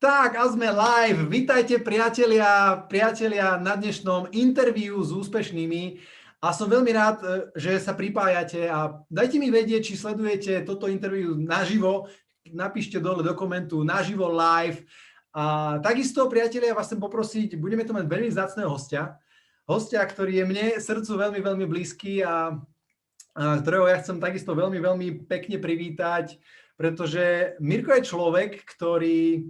Tak, a sme live. Vítajte priatelia na dnešnom interviu s úspešnými. A som veľmi rád, že sa pripájate a dajte mi vedieť, či sledujete toto interviu naživo. Napíšte dole do komentu naživo live. A takisto, priatelia, vás chcem poprosiť, budeme tu mať veľmi vzácneho hostia. Hostia, ktorý je mne srdcu veľmi, veľmi blízky a ktorého ja chcem takisto veľmi, veľmi pekne privítať, pretože Mirko je človek, ktorý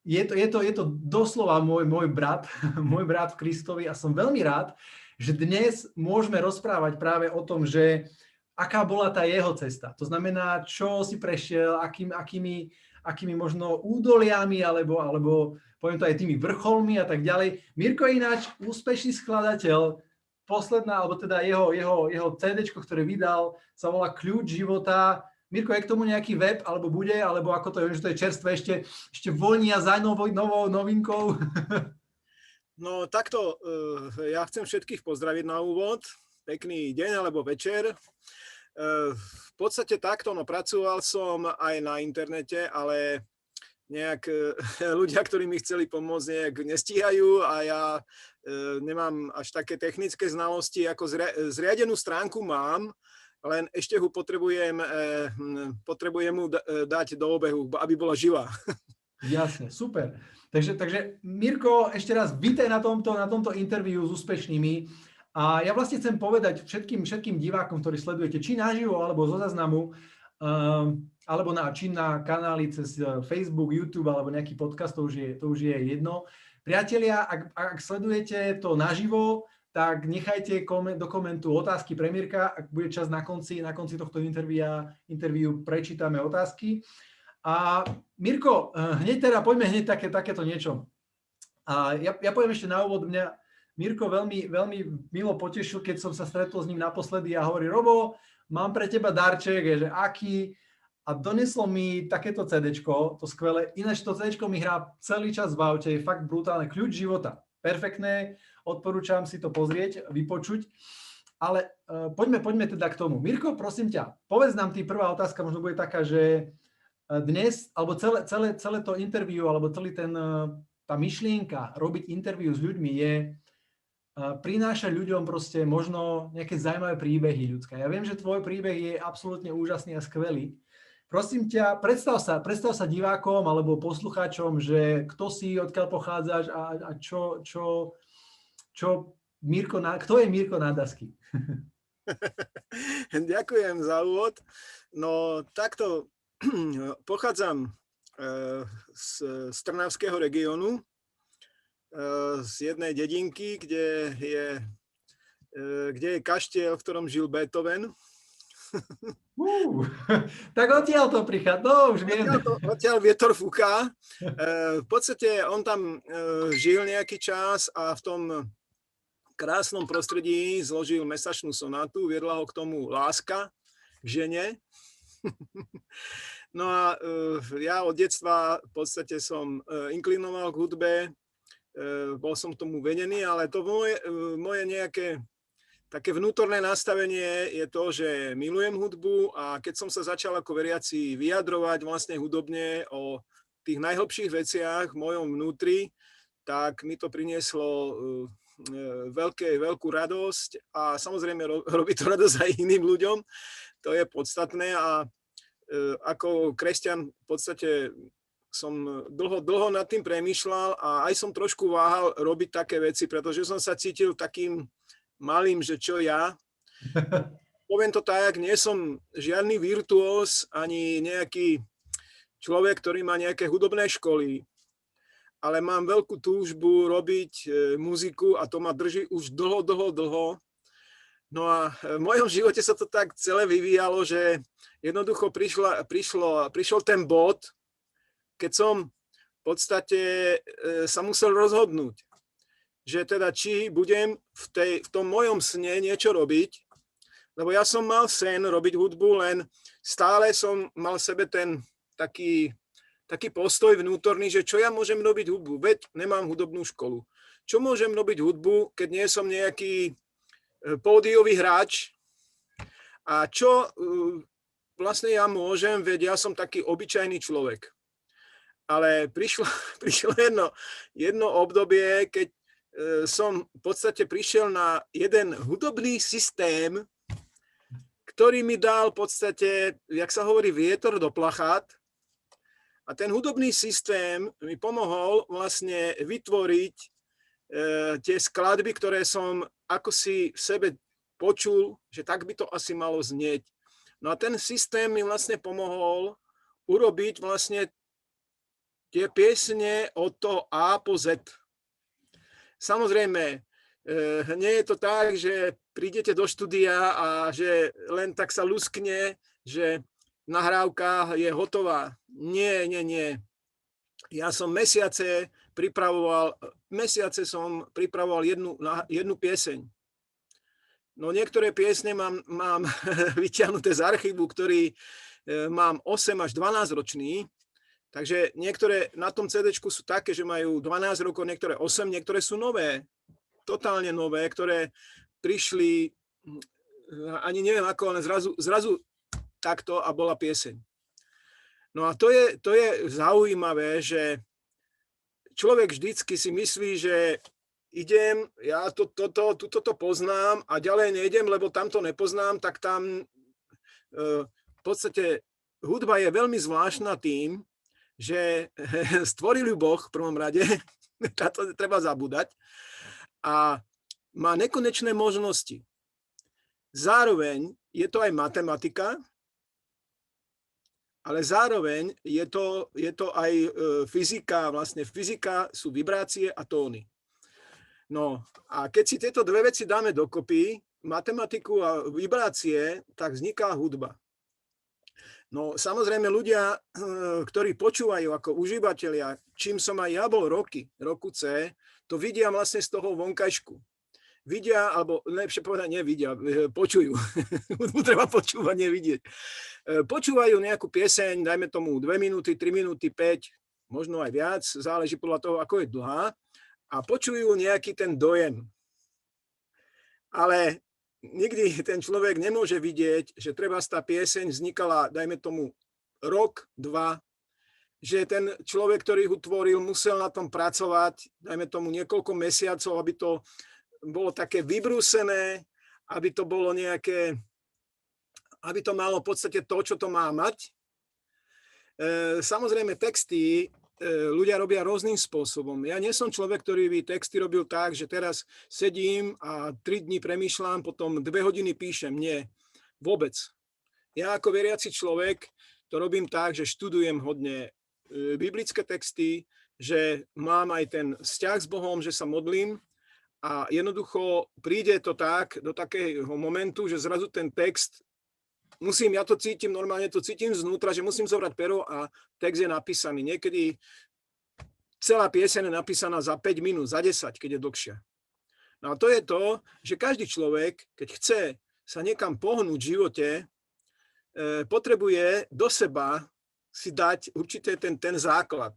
je to doslova môj brat, môj brat v Kristovi a som veľmi rád, že dnes môžeme rozprávať práve o tom, že aká bola tá jeho cesta. To znamená, čo si prešiel, akými možno údoliami alebo poviem to aj tými vrcholmi a tak ďalej. Mirko je ináč úspešný skladateľ. Posledná, alebo teda jeho CD-čko, ktoré vydal, sa volá Kľúč života. Mirko, je k tomu nejaký web, alebo bude, alebo ako to je, že to je čerstvé, ešte vonia za novou novinkou? No takto, ja chcem všetkých pozdraviť na úvod. Pekný deň alebo večer. V podstate takto, pracoval som aj na internete, ale nejak ľudia, ktorí mi chceli pomôcť, nejak nestíhajú a ja nemám až také technické znalosti, ako zriadenú stránku mám, len ešte ho potrebujem mu dať do obehu, aby bola živá. Jasne, super. Takže Mirko, ešte raz vítaj na tomto interviu s úspešnými. A ja vlastne chcem povedať všetkým divákom, ktorí sledujete, či naživo, alebo zo záznamu, alebo či na kanáli cez Facebook, YouTube, alebo nejaký podcast, to už je jedno. Priatelia, ak sledujete to naživo, tak nechajte do komentu otázky pre Mirka. Ak bude čas na konci tohto interviu prečítame otázky. A Mirko, poďme hneď takéto niečo. A ja poviem ešte na úvod, mňa Mirko veľmi, veľmi milo potešil, keď som sa stretol s ním naposledy a hovorí: Robo, mám pre teba darček, že aký? A doneslo mi takéto CDčko, to skvelé. Ináč to CDčko mi hrá celý čas v aute, je fakt brutálne. Kľúč života. Perfektné, odporúčam si to pozrieť, vypočuť. Ale poďme teda k tomu. Mirko, prosím ťa, povedz nám, prvá otázka možno bude taká, že dnes, alebo celé to interview, alebo tá myšlienka robiť interview s ľuďmi je prinášať ľuďom proste možno nejaké zaujímavé príbehy ľudské. Ja viem, že tvoj príbeh je absolútne úžasný a skvelý. Prosím ťa, predstav sa divákom alebo poslucháčom, že kto si, odkiaľ pochádzaš a kto je Mirko Nádasky? Ďakujem za úvod. No takto, pochádzam z Trnavského regiónu, z jednej dedinky, kde je kaštiel, v ktorom žil Beethoven. Tak odtiaľ to prichádza, no už viem. Odtiaľ vietor fúka. V podstate on tam žil nejaký čas a v tom krásnom prostredí zložil mesačnú sonátu, viedla ho k tomu láska k žene. No a ja od detstva v podstate som inklinoval k hudbe, bol som tomu vedený, ale to moje nejaké také vnútorné nastavenie je to, že milujem hudbu a keď som sa začal ako veriaci vyjadrovať vlastne hudobne o tých najhlbších veciach v mojom vnútri, tak mi to prinieslo veľkú radosť a samozrejme robí to radosť aj iným ľuďom, to je podstatné a ako kresťan v podstate som dlho nad tým premýšľal a aj som trošku váhal robiť také veci, pretože som sa cítil takým malým, že čo ja. Poviem to tak, nie som žiadny virtuós, ani nejaký človek, ktorý má nejaké hudobné školy, ale mám veľkú túžbu robiť muziku a to ma drží už dlho. No a v mojom živote sa to tak celé vyvíjalo, že jednoducho prišiel ten bod, keď som v podstate sa musel rozhodnúť, že teda či budem v tom mojom sne niečo robiť, lebo ja som mal sen robiť hudbu, len stále som mal v sebe ten taký postoj vnútorný, že čo ja môžem robiť hudbu, veď nemám hudobnú školu. Čo môžem robiť hudbu, keď nie som nejaký pódiový hráč a čo vlastne ja môžem, veď ja som taký obyčajný človek. ale prišlo jedno obdobie, keď som v podstate prišiel na jeden hudobný systém, ktorý mi dal v podstate, jak sa hovorí, vietor do plachát. A ten hudobný systém mi pomohol vlastne vytvoriť tie skladby, ktoré som ako si v sebe počul, že tak by to asi malo znieť. No a ten systém mi vlastne pomohol urobiť vlastne tie piesne od toho A po Z. Samozrejme, nie je to tak, že prídete do štúdia a že len tak sa luskne, že nahrávka je hotová. Nie. Ja som mesiace som pripravoval jednu pieseň. No niektoré piesne mám vyťahnuté z archívu, ktorý mám 8 až 12 ročný. Takže niektoré na tom CD-čku sú také, že majú 12 rokov, niektoré 8, niektoré sú nové, totálne nové, ktoré prišli, ani neviem ako, ale zrazu takto a bola pieseň. No a to je zaujímavé, že človek vždycky si myslí, že idem, ja toto poznám a ďalej nejdem, lebo tam to nepoznám, tak tam v podstate hudba je veľmi zvláštna tým, že stvoril ju Boh v prvom rade, to treba zabúdať, a má nekonečné možnosti. Zároveň je to aj matematika, ale zároveň je to aj fyzika. Vlastne fyzika sú vibrácie a tóny. No a keď si tieto dve veci dáme dokopy, matematiku a vibrácie, tak vzniká hudba. No samozrejme ľudia, ktorí počúvajú ako užívateľia, čím som aj ja bol roku C, to vidia vlastne z toho vonkajšku. Vidia, alebo lepšie povedať, nevidia, počujú. Hudbu treba počúvať, nevidieť. Počúvajú nejakú pieseň, dajme tomu 2 minúty, 3 minúty, 5, možno aj viac, záleží podľa toho, ako je dlhá, a počujú nejaký ten dojem. Ale nikdy ten človek nemôže vidieť, že treba tá pieseň vznikala, dajme tomu, rok, 2, že ten človek, ktorý ho tvoril, musel na tom pracovať, dajme tomu niekoľko mesiacov, aby to bolo také vybrúsené, aby to bolo nejaké, aby to malo v podstate to, čo to má mať. Samozrejme, texty ľudia robia rôznym spôsobom. Ja nie som človek, ktorý by texty robil tak, že teraz sedím a 3 dní premýšľam, potom 2 hodiny píšem. Nie, vôbec. Ja ako veriaci človek to robím tak, že študujem hodne biblické texty, že mám aj ten vzťah s Bohom, že sa modlím a jednoducho príde to tak, do takého momentu, že zrazu ten text ja to cítim, normálne to cítim znútra, že musím zobrať pero a text je napísaný. Niekedy celá pieseň je napísaná za 5 minút, za 10, keď je dlhšia. No a to je to, že každý človek, keď chce sa niekam pohnúť v živote, potrebuje do seba si dať určite ten základ.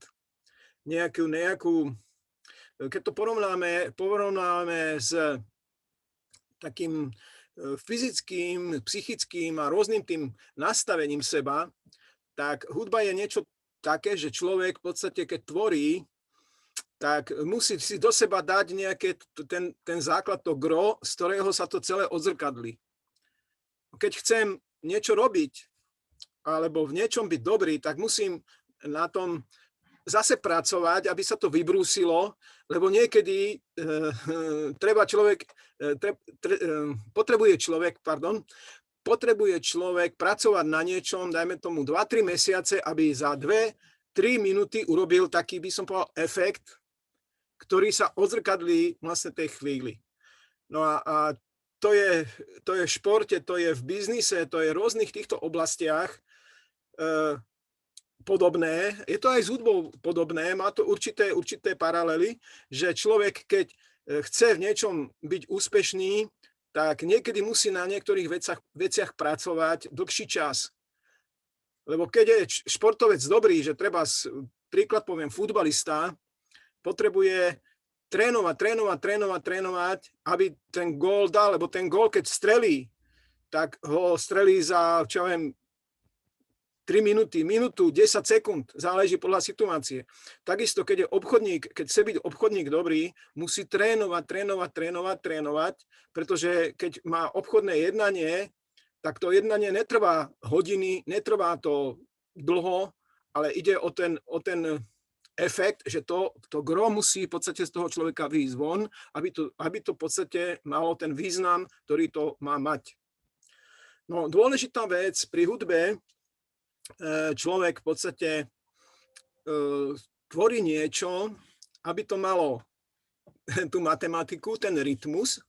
Nejakú, keď to porovnáme s takým fyzickým, psychickým a rôznym tým nastavením seba, tak hudba je niečo také, že človek v podstate, keď tvorí, tak musí si do seba dať nejaké ten základ, to gro, z ktorého sa to celé odzrkadlí. Keď chcem niečo robiť, alebo v niečom byť dobrý, tak musím na tom zase pracovať, aby sa to vybrúsilo, lebo niekedy potrebuje človek pracovať na niečom, dajme tomu 2-3 mesiace, aby za 2-3 minúty urobil taký, by som povedal, efekt, ktorý sa odzrkadlí vlastne tej chvíli. No a to je v športe, to je v biznise, to je v rôznych týchto oblastiach podobné. Je to aj s hudbou podobné, má to určité paralely, že človek, keď chce v niečom byť úspešný, tak niekedy musí na niektorých veciach pracovať dlhší čas. Lebo keď je športovec dobrý, že treba, príklad poviem, futbalista, potrebuje trénovať, aby ten gól dal, lebo ten gól, keď strelí, tak ho strelí za, čo ja viem, 3 minúty, minútu, 10 sekúnd, záleží podľa situácie. Takisto, keď je obchodník, keď chce byť obchodník dobrý, musí trénovať, pretože keď má obchodné jednanie, tak to jednanie netrvá hodiny, netrvá to dlho, ale ide o ten efekt, že to gro musí v podstate z toho človeka výjsť von, aby to v podstate malo ten význam, ktorý to má mať. No, dôležitá vec pri hudbe, človek v podstate tvorí niečo, aby to malo tú matematiku, ten rytmus,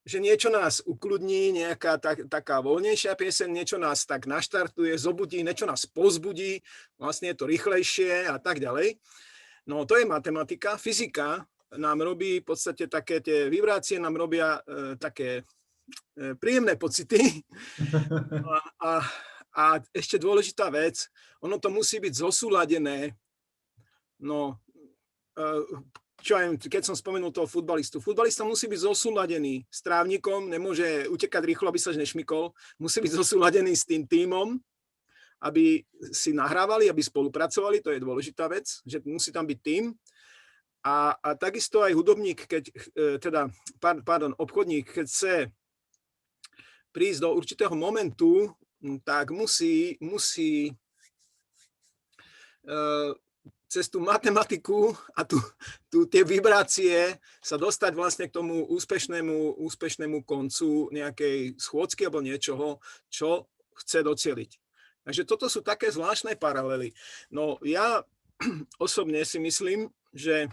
že niečo nás ukludní, nejaká taká voľnejšia pieseň, niečo nás tak naštartuje, zobudí, niečo nás pozbudí, vlastne je to rýchlejšie a tak ďalej. No to je matematika. Fyzika nám robí v podstate také tie vibrácie, nám robia také príjemné pocity. A ešte dôležitá vec, ono to musí byť zosúladené. No, čo aj, keď som spomenul toho futbalistu. Futbalista musí byť zosúladený s trávnikom, nemôže utekať rýchlo, aby sa nešmykol. Musí byť zosúladený s tým tímom, aby si nahrávali, aby spolupracovali, to je dôležitá vec, že musí tam byť tím. A takisto aj hudobník, obchodník, keď chce prísť do určitého momentu, tak musí cez tú matematiku a tie vibrácie sa dostať vlastne k tomu úspešnému koncu nejakej schôdzky alebo niečoho, čo chce docieliť. Takže toto sú také zvláštne paralely. No ja osobne si myslím, že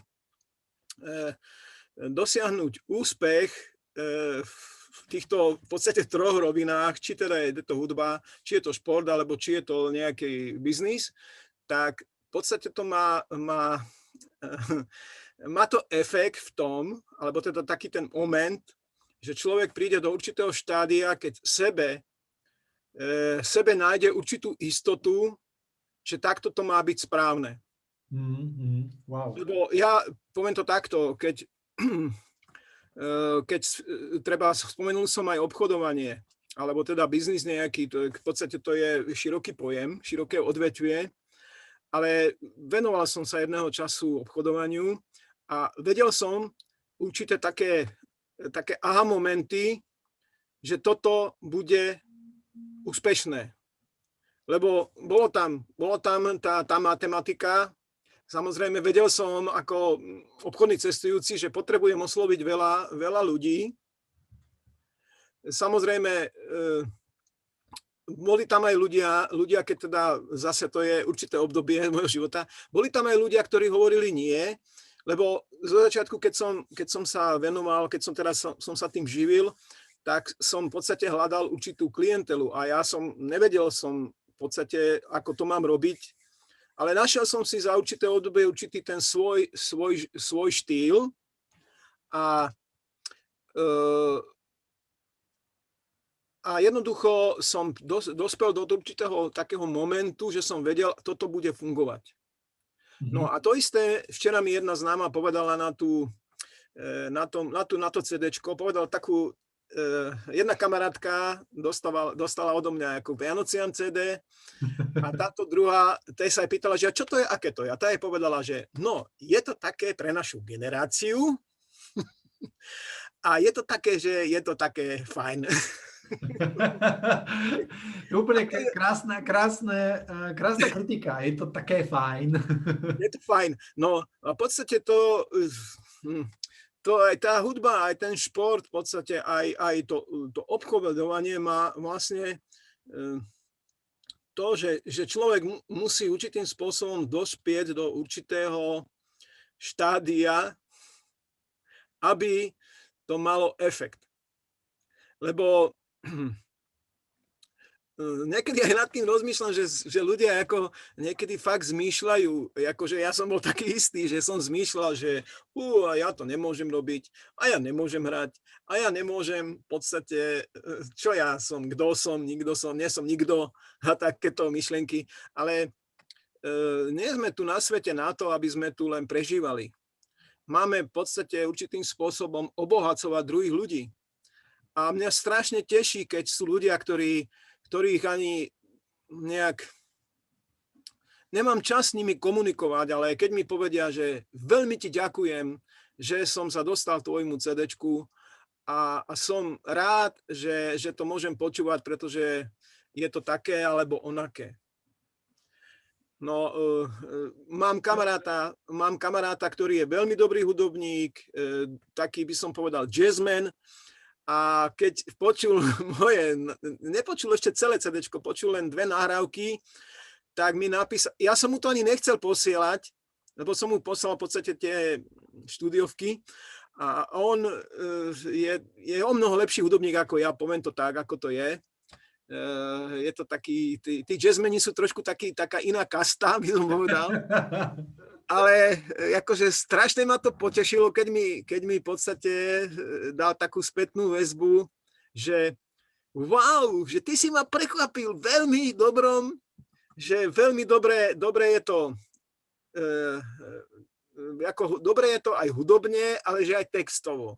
dosiahnuť úspech v týchto v podstate troch rovinách, či teda je to hudba, či je to šport, alebo či je to nejaký biznis, tak v podstate to má to efekt v tom, alebo teda taký ten moment, že človek príde do určitého štádia, keď sebe nájde určitú istotu, že takto to má byť správne. Wow. Lebo ja poviem to takto, keď treba, spomenul som aj obchodovanie, alebo teda biznis nejaký, v podstate to je široký pojem, široké odvetvie, ale venoval som sa jedného času obchodovaniu a vedel som určité také aha momenty, že toto bude úspešné. Lebo bolo tam tá matematika. Samozrejme, vedel som ako obchodný cestujúci, že potrebujem osloviť veľa ľudí. Samozrejme, boli tam aj ľudia, keď teda zase to je určité obdobie môjho života, boli tam aj ľudia, ktorí hovorili nie, lebo zo začiatku, keď som sa venoval, keď som sa tým živil, tak som v podstate hľadal určitú klientelu a ja nevedel som v podstate, ako to mám robiť. Ale našiel som si za určité obdobie určitý ten svoj štýl a jednoducho som dospel do určitého takého momentu, že som vedel, toto bude fungovať. No a to isté, včera mi jedna známa povedala na to CDčko, povedala takú, jedna kamarátka dostala odo mňa ako Vianocian CD a táto druhá, tej sa aj pýtala, že čo to je, aké to je. A tá jej povedala, že no, je to také pre našu generáciu a je to také, že je to také fajn. Úplne krásna kritika, je to také fajn. Je to fajn. No a v podstate to aj tá hudba, aj ten šport, v podstate aj to obchodovanie má vlastne to, že človek musí určitým spôsobom dospieť do určitého štádia, aby to malo efekt. Lebo niekedy aj nad tým rozmýšľam, že ľudia ako niekedy fakt zmýšľajú, akože ja som bol taký istý, že som zmýšľal, že ja to nemôžem robiť, a ja nemôžem hrať, a ja nemôžem v podstate, čo ja som, kto som, nikto som, nie som nikto a takéto myšlienky, ale nie sme tu na svete na to, aby sme tu len prežívali. Máme v podstate určitým spôsobom obohacovať druhých ľudí. A mňa strašne teší, keď sú ľudia, ktorých ani nejak nemám čas s nimi komunikovať, ale keď mi povedia, že veľmi ti ďakujem, že som sa dostal tvojmu CD-čku a som rád, že to môžem počúvať, pretože je to také alebo onaké. No, mám kamaráta, ktorý je veľmi dobrý hudobník, taký by som povedal jazzman, a keď počul nepočul ešte celé CD-čko, počul len 2 nahrávky, tak mi napísal, ja som mu to ani nechcel posielať, lebo som mu poslal v podstate tie štúdiovky a on je o mnoho lepší hudobník ako ja, poviem to tak, ako to je. Je to taký, tí jazzmeni sú trošku taká iná kasta, by som povedal. Ale akože strašne ma to potešilo, keď mi v podstate dal takú spätnú väzbu, že wow, že ty si ma prekvapil veľmi dobrom, že veľmi dobre je to, dobre je to aj hudobne, ale že aj textovo.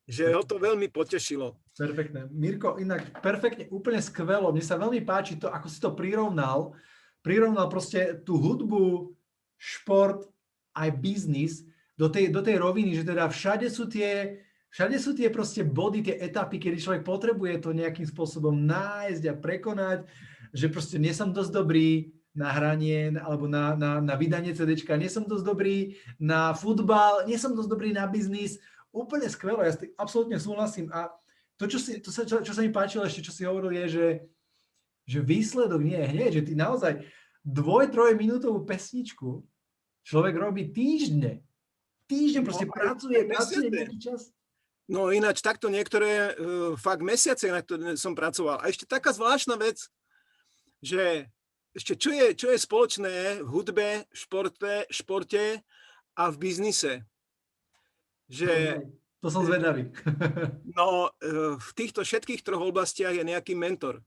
Že ho to veľmi potešilo. Perfektné. Mirko, inak perfektne, úplne skvelo. Mne sa veľmi páči to, ako si to prirovnal. Prirovnal proste tú hudbu, šport, aj biznis do tej roviny, že teda všade sú tie proste body, tie etapy, kedy človek potrebuje to nejakým spôsobom nájsť a prekonať, že proste nie som dosť dobrý na hranie alebo na vydanie CDčka, nie som dosť dobrý na futbal, nie som dosť dobrý na biznis. Úplne skvelé, ja s tým absolútne súhlasím. A to, čo sa mi páčilo ešte, čo si hovoril, je, že výsledok nie je hneď, že ty naozaj 2-3 minútovú pesničku človek robí týždne. Proste pracuje nejaký čas. No ináč takto niektoré fakt mesiace, na ktoré som pracoval. A ešte taká zvláštna vec, že ešte čo je spoločné v hudbe, športe a v biznise. Že, to som zvedavý. No, v týchto všetkých 3 oblastiach je nejaký mentor.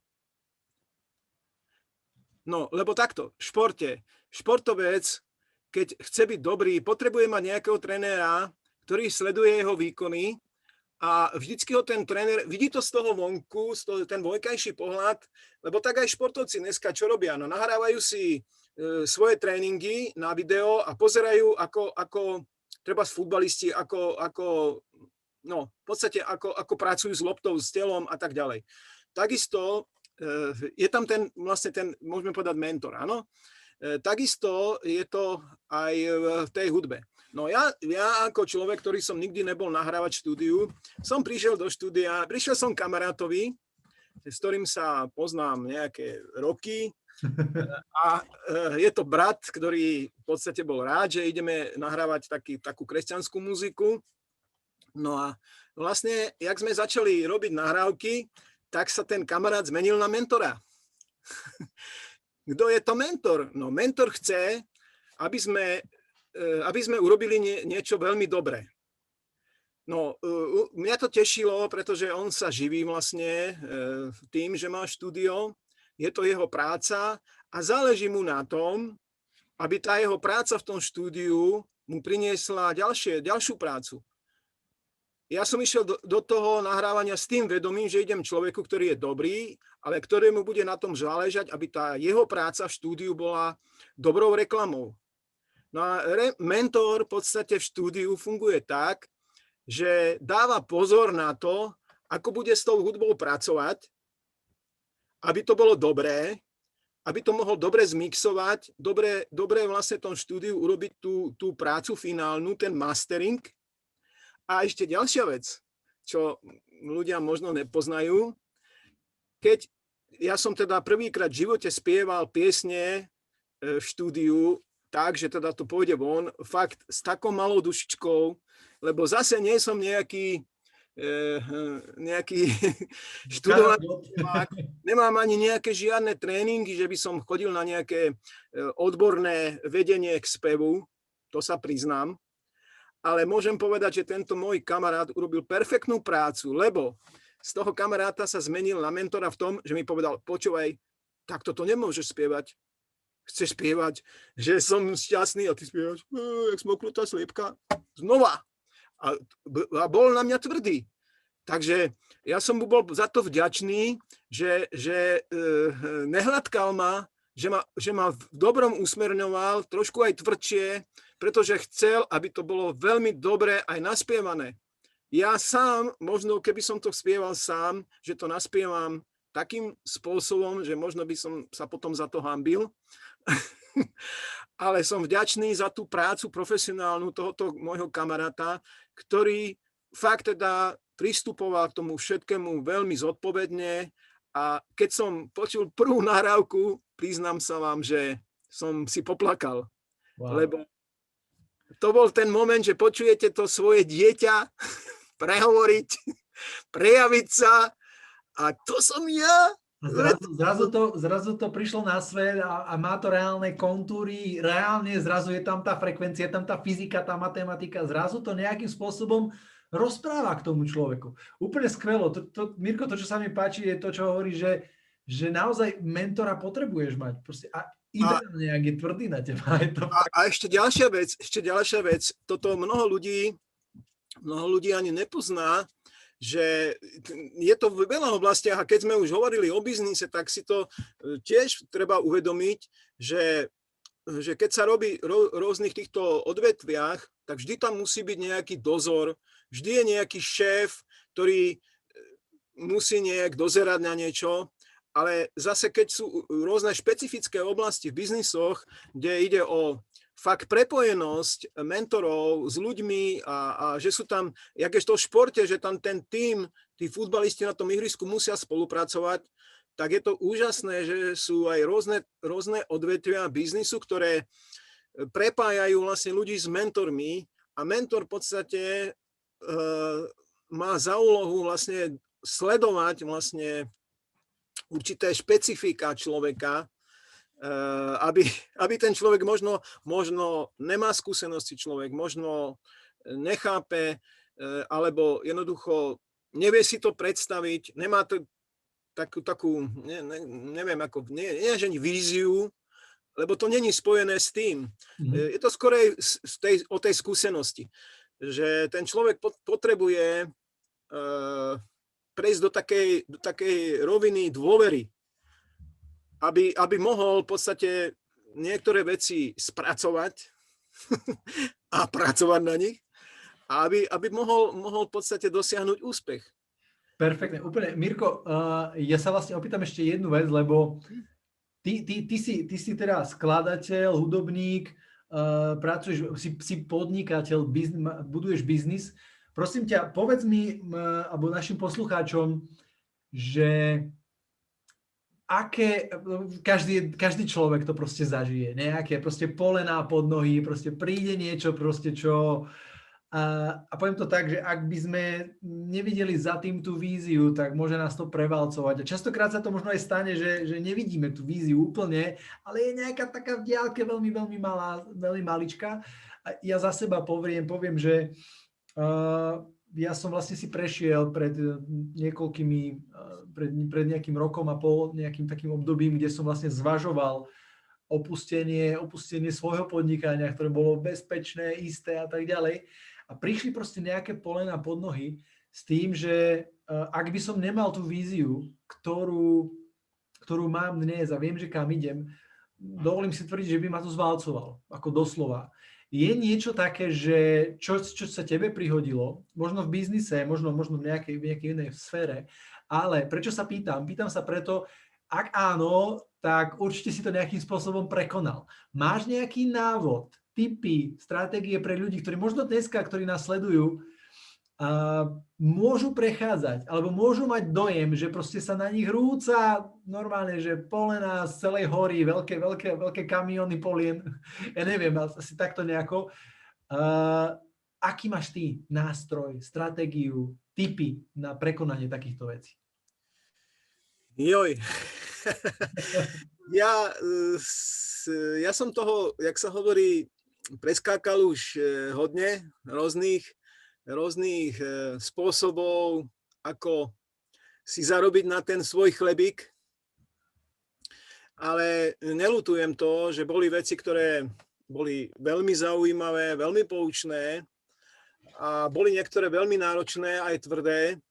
No, lebo takto, v športe, športovec, keď chce byť dobrý, potrebuje mať nejakého trénera, ktorý sleduje jeho výkony a vždycky ho ten tréner, vidí to z toho vonku, ten vonkajší pohľad, lebo tak aj športovci dneska čo robia? No, nahrávajú si svoje tréningy na video a pozerajú, ako treba z futbalisti, v podstate ako pracujú s loptou, s telom a tak ďalej. Takisto je tam ten, môžeme povedať, mentor, áno? Takisto je to aj v tej hudbe. No ja ako človek, ktorý som nikdy nebol nahrávať štúdiu, som prišiel do štúdia, prišiel som kamarátovi, s ktorým sa poznám nejaké roky, a je to brat, ktorý v podstate bol rád, že ideme nahrávať takú kresťanskú muziku. No a vlastne, jak sme začali robiť nahrávky, tak sa ten kamarát zmenil na mentora. Kto je to mentor? No mentor chce, aby sme urobili niečo veľmi dobré. No, mňa to tešilo, pretože on sa živí vlastne tým, že má štúdio, je to jeho práca a záleží mu na tom, aby tá jeho práca v tom štúdiu mu priniesla ďalšiu prácu. Ja som išiel do toho nahrávania s tým vedomím, že idem človeku, ktorý je dobrý, ale ktorému bude na tom záležať, aby tá jeho práca v štúdiu bola dobrou reklamou. No a mentor v podstate v štúdiu funguje tak, že dáva pozor na to, ako bude s tou hudbou pracovať, aby to bolo dobré, aby to mohol dobre zmixovať, dobre vlastne v tom štúdiu urobiť tú prácu finálnu, ten mastering. A ešte ďalšia vec, čo ľudia možno nepoznajú, keď ja som teda prvýkrát v živote spieval piesne v štúdiu tak, že teda to pôjde von, fakt s takou malou dušičkou, lebo zase nie som nejaký študovaný, nemám ani nejaké žiadne tréningy, že by som chodil na nejaké odborné vedenie k spevu, to sa priznám. Ale môžem povedať, že tento môj kamarát urobil perfektnú prácu, lebo z toho kamaráta sa zmenil na mentora v tom, že mi povedal, počúvaj, takto to nemôžeš spievať. Chceš spievať, že som šťastný a ty spievaš, jak smoknutá sliepka. Znova. A bol na mňa tvrdý. Takže ja som mu bol za to vďačný, že nehladkal ma že ma v dobrom usmerňoval, trošku aj tvrdšie, pretože chcel, aby to bolo veľmi dobre aj naspievané. Ja sám, možno keby som to spieval sám, že to naspievam takým spôsobom, že možno by som sa potom za to hanbil, ale som vďačný za tú prácu profesionálnu tohoto môjho kamaráta, ktorý fakt teda pristupoval k tomu všetkému veľmi zodpovedne a keď som počul prvú nahrávku, priznám sa vám, že som si poplakal, lebo to bol ten moment, že počujete to svoje dieťa prehovoriť, prejaviť sa a to som ja. Zrazu to prišlo na svet a má to reálne kontúry, reálne zrazu je tam tá frekvencia, je tam tá fyzika, tá matematika, zrazu to nejakým spôsobom rozpráva k tomu človeku. Úplne skvelo. Mirko, to, čo sa mi páči, je to, čo hovorí, že naozaj mentora potrebuješ mať. Proste, a ideálne, ak je tvrdý na teba. A ešte ďalšia vec. Toto mnoho ľudí ani nepozná, že je to v veľa oblastiach a keď sme už hovorili o biznise, tak si to tiež treba uvedomiť, že keď sa robí rôznych týchto odvetviach, tak vždy tam musí byť nejaký dozor, vždy je nejaký šéf, ktorý musí nejak dozerať na niečo, ale zase keď sú rôzne špecifické oblasti v biznisoch, kde ide o fakt prepojenosť mentorov s ľuďmi a že sú tam, jak je to v športe, že tam ten tím, tí futbalisti na tom ihrisku musia spolupracovať, tak je to úžasné, že sú aj rôzne odvetvia biznisu, ktoré prepájajú vlastne ľudí s mentormi a mentor v podstate má za úlohu vlastne sledovať vlastne určité špecifika človeka, aby ten človek možno nemá skúsenosti človek, možno nechápe, alebo jednoducho nevie si to predstaviť, nemá to takú neviem ako, nie že víziu, lebo to není spojené s tým. Je to skorej o tej skúsenosti, že ten človek potrebuje prejsť do takej roviny dôvery, aby mohol v podstate niektoré veci spracovať a pracovať na nich, a aby mohol v podstate dosiahnuť úspech. Perfektne, úplne. Mirko, ja sa vlastne opýtam ešte jednu vec, lebo ty si teda skladateľ, hudobník, pracuješ, si podnikateľ, buduješ biznis. Prosím ťa, povedz mi, alebo našim poslucháčom, že každý človek to proste zažije, nejaké proste polená pod nohy, proste príde niečo proste, čo... A poviem to tak, že ak by sme nevideli za tým tú víziu, tak môže nás to prevalcovať. A častokrát sa to možno aj stane, že nevidíme tú víziu úplne, ale je nejaká taká v diaľke veľmi, veľmi malá, veľmi maličká. A ja za seba poviem, že ja som vlastne si prešiel pred nejakým rokom a pol, nejakým takým obdobím, kde som vlastne zvažoval opustenie svojho podnikania, ktoré bolo bezpečné, isté a tak ďalej. A prišli proste nejaké polená pod nohy s tým, že ak by som nemal tú víziu, ktorú mám dnes a viem, že kam idem, dovolím si tvrdiť, že by ma to zvalcoval, ako doslova. Je niečo také, že čo sa tebe prihodilo, možno v biznise, možno v nejakej inej sfére, ale prečo sa pýtam? Pýtam sa preto, ak áno, tak určite si to nejakým spôsobom prekonal. Máš nejaký návod, tipy, stratégie pre ľudí, ktorí možno dneska, ktorí nás sledujú, môžu prechádzať, alebo môžu mať dojem, že proste sa na nich rúca normálne, že polená z celej hory, veľké kamióny polien, ja neviem, asi takto nejako. Aký máš ty nástroj, stratégiu, tipy na prekonanie takýchto vecí? Joj. Ja som toho, jak sa hovorí, preskákal už hodne rôznych spôsobov, ako si zarobiť na ten svoj chlebík. Ale neľutujem to, že boli veci, ktoré boli veľmi zaujímavé, veľmi poučné a boli niektoré veľmi náročné aj tvrdé,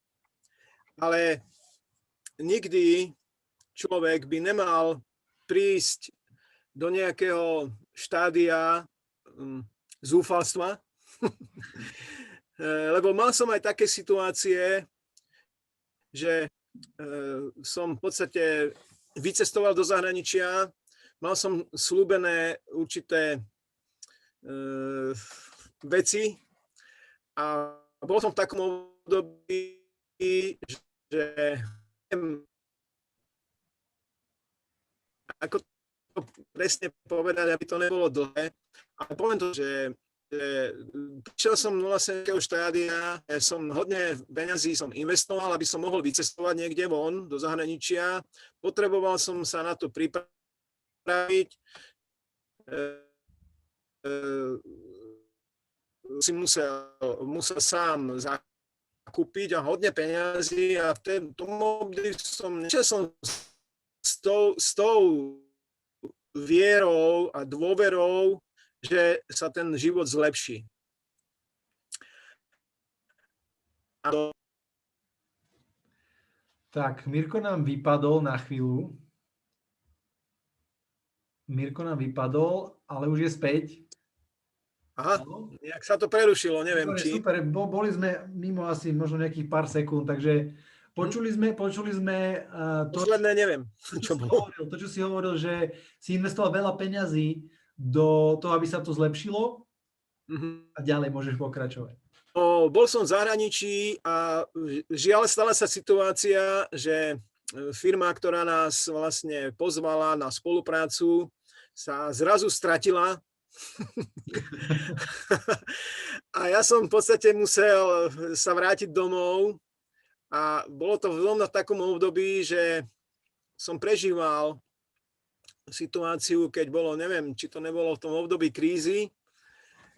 ale nikdy človek by nemal prísť do nejakého štádia zúfalstva. Lebo mal som aj také situácie, že som v podstate vycestoval do zahraničia, mal som slúbené určité veci a bol som v takom období, že ako to presne povedať, aby to nebolo dlhé, ale poviem to, že prišiel som vlastne do štádia, som hodne peňazí som investoval, aby som mohol vycestovať niekde von do zahraničia. Potreboval som sa na to pripraviť. Si musel sám zakúpiť a hodne peňazí a v tom období som s tou vierou a dôverou, že sa ten život zlepší. Tak, Mirko nám vypadol na chvíľu. Ale už je späť. Aha, nejak sa to prerušilo, neviem Super, či. super, boli sme mimo asi možno nejakých pár sekúnd, takže počuli sme to, posledné neviem, čo bolo. To, čo si hovoril, že si investoval veľa peňazí do toho, aby sa to zlepšilo a ďalej môžeš pokračovať. Bol som v zahraničí a žiaľ stala sa situácia, že firma, ktorá nás vlastne pozvala na spoluprácu, sa zrazu stratila. A ja som v podstate musel sa vrátiť domov a bolo to v takom období, že som prežíval situáciu, keď bolo, neviem, či to nebolo v tom období krízy,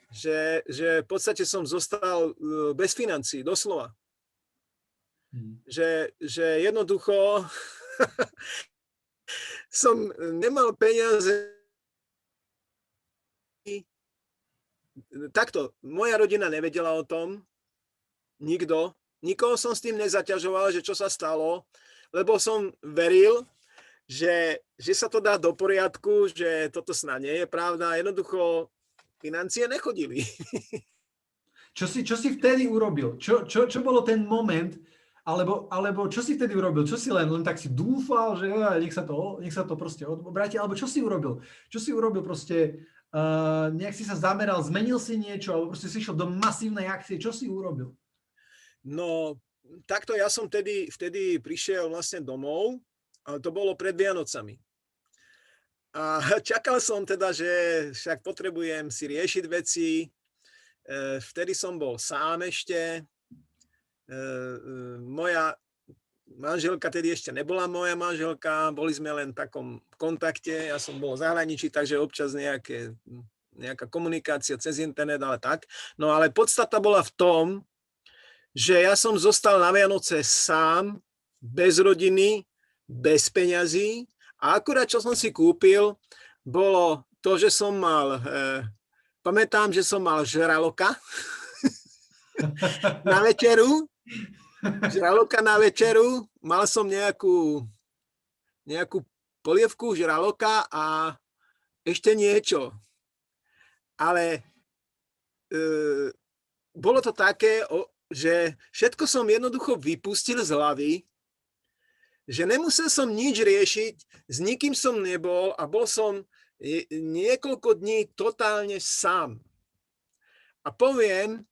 že v podstate som zostal bez financií, doslova. Že jednoducho som nemal peniaze. Takto, moja rodina nevedela o tom, nikoho som s tým nezaťažoval, že čo sa stalo, lebo som veril, že sa to dá do poriadku, že toto snad nie je pravda, jednoducho financie nechodili. Čo si vtedy urobil? Čo bolo ten moment, alebo čo si vtedy urobil? Čo si len tak si dúfal, že nech sa to proste obráti, alebo čo si urobil? Čo si urobil proste, nejak si sa zameral, zmenil si niečo, alebo proste si išiel do masívnej akcie, čo si urobil? No, takto ja som vtedy prišiel vlastne domov, ale to bolo pred Vianocami. A čakal som teda, že však potrebujem si riešiť veci. Vtedy som bol sám ešte. Moja manželka tedy ešte nebola moja manželka, boli sme len v takom kontakte, ja som bol v zahraničí, takže občas nejaká komunikácia cez internet, ale tak. No ale podstata bola v tom, že ja som zostal na Vianoce sám, bez rodiny, bez peňazí a akurát, čo som si kúpil, bolo to, že som mal, pamätám, že som mal žraloka na večeru, mal som nejakú polievku žraloka a ešte niečo. Ale bolo to také, že všetko som jednoducho vypustil z hlavy, že nemusel som nič riešiť, s nikým som nebol a bol som niekoľko dní totálne sám. A poviem,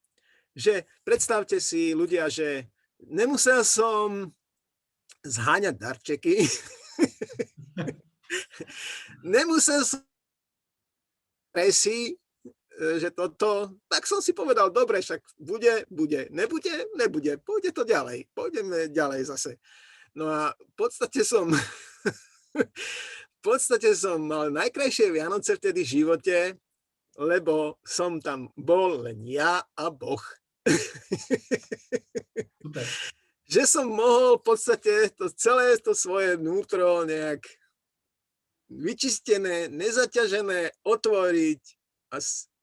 že predstavte si ľudia, že nemusel som zháňať darčeky, nemusel som presí, že toto, tak som si povedal, dobre, však bude, nebude, pôjde to ďalej, pôjdeme ďalej zase. No a v podstate som mal najkrajšie Vianoce vtedy v živote, lebo som tam bol len ja a Boh. Super. Že som mohol v podstate celé to svoje vnútro nejak vyčistené, nezaťažené otvoriť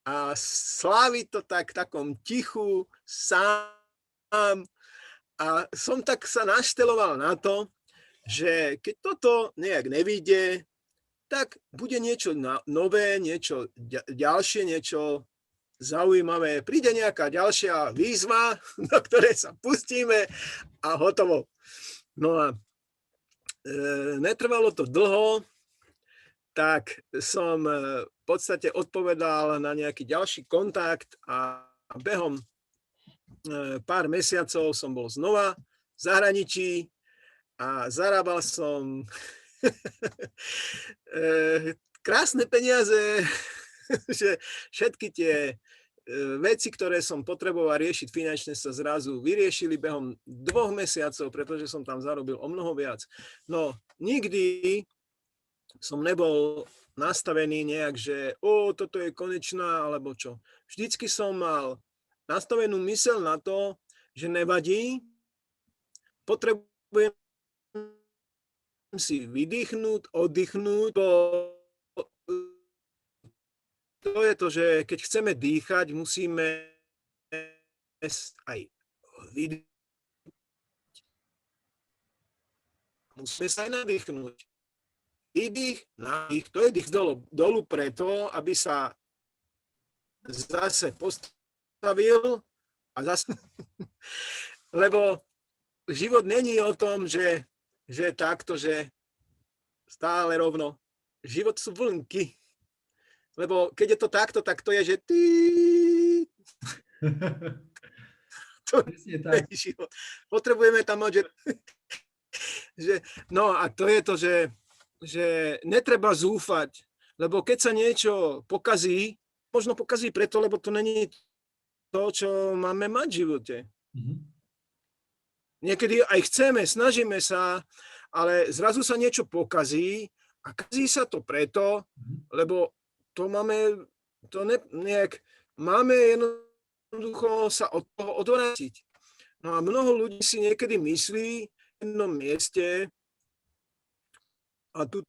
a sláviť to tak v takom tichu, sám. A som tak sa našteloval na to, že keď toto nejak nevyjde, tak bude niečo nové, niečo ďalšie, niečo zaujímavé. Príde nejaká ďalšia výzva, do ktorej sa pustíme a hotovo. No a netrvalo to dlho, tak som v podstate odpovedal na nejaký ďalší kontakt a behom pár mesiacov som bol znova v zahraničí a zarábal som krásne peniaze, že všetky tie veci, ktoré som potreboval riešiť finančne, sa zrazu vyriešili behom 2 mesiacov, pretože som tam zarobil o mnoho viac. No, nikdy som nebol nastavený nejak, že toto je konečná, alebo čo. Vždycky som mal nastavenú myseľ na to, že nevadí, potrebujem si vydýchnuť, oddychnúť, to je to, že keď chceme dýchať, musíme aj vydýchnuť. Musíme sa aj nadýchnúť. Výdych, nádych, to je dých dolu preto, aby sa zase postavil a zase... Lebo život není o tom, že takto, že stále rovno. Život sú vlnky. Lebo keď je to takto, tak to je, že ty. To je život. Potrebujeme tam mať, že... No a to je to, že netreba zúfať, lebo keď sa niečo pokazí, možno pokazí preto, lebo to není to, čo máme mať v živote. Niekedy aj chceme, snažíme sa, ale zrazu sa niečo pokazí a kazí sa to preto, lebo to máme, máme jednoducho sa od toho odvrátiť. No a mnoho ľudí si niekedy myslí v jednom mieste, a tu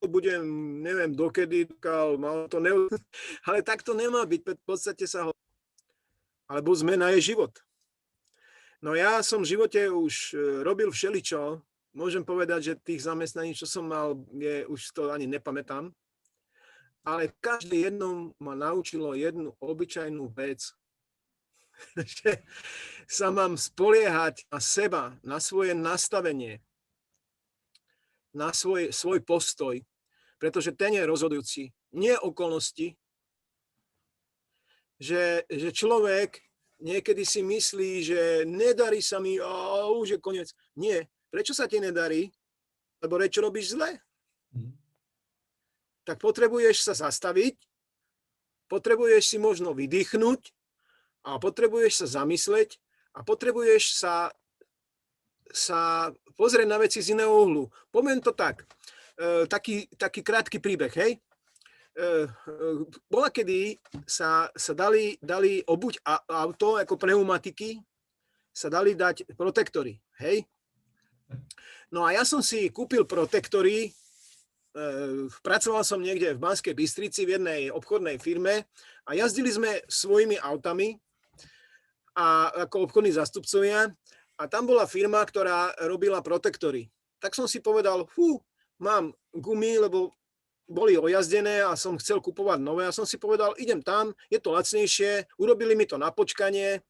budem, neviem dokedy, ale tak to nemá byť, v podstate alebo zmena je život. No ja som v živote už robil všeličo, môžem povedať, že tých zamestnaní, čo som mal, už to ani nepamätám, ale každé jedno ma naučilo jednu obyčajnú vec, že sa mám spoliehať na seba, na svoje nastavenie, na svoj postoj, pretože ten je rozhodujúci. Nie okolnosti, že človek niekedy si myslí, že nedarí sa mi, už je koniec. Nie. Prečo sa ti nedarí? Lebo prečo robíš zle? Tak potrebuješ sa zastaviť, potrebuješ si možno vydýchnuť a potrebuješ sa zamysleť a potrebuješ sa pozrieť na veci z iného uhlu. Poviem to tak. Taký krátky príbeh, hej? Bola kedy sa dali obuť auto ako pneumatiky, sa dali dať protektory, hej? No a ja som si kúpil protektory, pracoval som niekde v Banskej Bystrici v jednej obchodnej firme a jazdili sme svojimi autami a ako obchodní zástupcovia a tam bola firma, ktorá robila protektory. Tak som si povedal, mám gumy, lebo boli ojazdené a som chcel kupovať nové a som si povedal, idem tam, je to lacnejšie, urobili mi to na počkanie